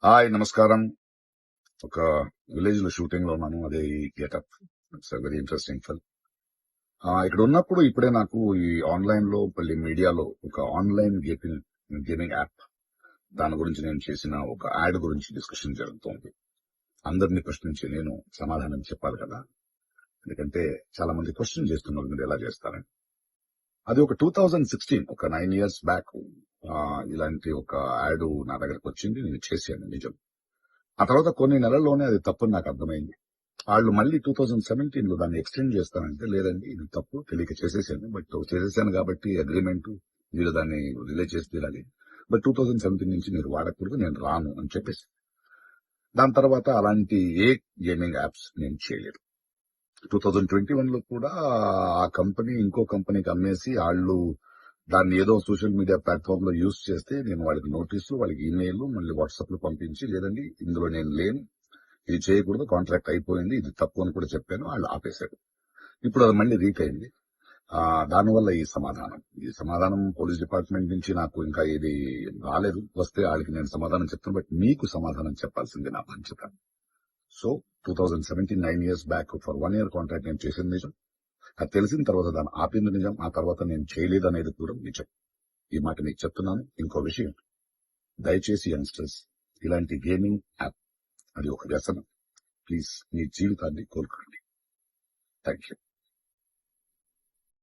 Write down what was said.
Hi నమస్కారం. ఒక village లో షూటింగ్ లో ఉన్నాను. అదే ఈ getup. It's very interesting film. ఇక్కడ ఉన్నప్పుడు ఇప్పుడే నాకు ఈ ఆన్లైన్ లో మళ్ళీ మీడియాలో ఒక ఆన్లైన్ గేమింగ్ యాప్ దాని గురించి నేను చేసిన ఒక యాడ్ గురించి డిస్కషన్ జరుగుతోంది. అందరినీ ప్రశ్నించి నేను సమాధానం చెప్పాలి కదా, ఎందుకంటే చాలా మంది క్వశ్చన్ చేస్తున్నారు మీరు ఎలా చేస్తారని. అది ఒక 2016, ఒక 9 years బ్యాక్ ఇలాంటి ఒక యాడ్ నా దగ్గరకు వచ్చింది. నేను చేశాను, నిజం. ఆ తర్వాత కొన్ని నెలల్లోనే అది తప్పని నాకు అర్థమైంది. వాళ్ళు మళ్ళీ 2017 లో దాన్ని ఎక్స్టెండ్ చేస్తానంటే, లేదండి ఇది తప్పు, తెలియక చేసేసాను. బట్ చేసేసాను కాబట్టి అగ్రిమెంట్, మీరు దాన్ని రిలీజ్ చేసి తీరాలి. బట్ 2017 నుంచి మీరు వాడకూడదు, నేను రాను అని చెప్పేసి. దాని తర్వాత అలాంటి ఏ గేమింగ్ యాప్స్ నేను చేయలేదు. 2021 లో కూడా ఆ కంపెనీ ఇంకో కంపెనీకి అమ్మేసి వాళ్ళు దాన్ని ఏదో సోషల్ మీడియా ప్లాట్ఫామ్ లో యూజ్ చేస్తే నేను వాళ్ళకి నోటీసులు, వాళ్ళకి ఈమెయిల్, మళ్ళీ వాట్సాప్ లో పంపించి, లేదండి ఇందులో నేను లేను, ఇది చేయకూడదు, కాంట్రాక్ట్ అయిపోయింది, ఇది తప్పు అని కూడా చెప్పాను. వాళ్ళు ఆపేశారు. ఇప్పుడు అది మళ్ళీ రీక్ అయింది. దానివల్ల ఈ సమాధానం పోలీస్ డిపార్ట్మెంట్ నుంచి నాకు ఇంకా ఇది రాలేదు. వస్తే వాళ్ళకి నేను సమాధానం చెప్తాను. బట్ మీకు సమాధానం చెప్పాల్సింది నా బాధ్యత. So 2017, 9 years back for 1 year contract నేను చేసింది నిజం. అది తెలిసిన తర్వాత దాన్ని ఆపింది నిజం. ఆ తర్వాత నేను చేయలేదు అనేది కూడా నిజం. ఈ మాట మీకు చెప్తున్నాను. ఇంకో విషయం, దయచేసి యంగ్స్టర్స్, ఇలాంటి గేమింగ్ యాప్ అది ఒక వ్యసనం. ప్లీజ్ మీ జీవితాన్ని కోల్పోండి. Thank you.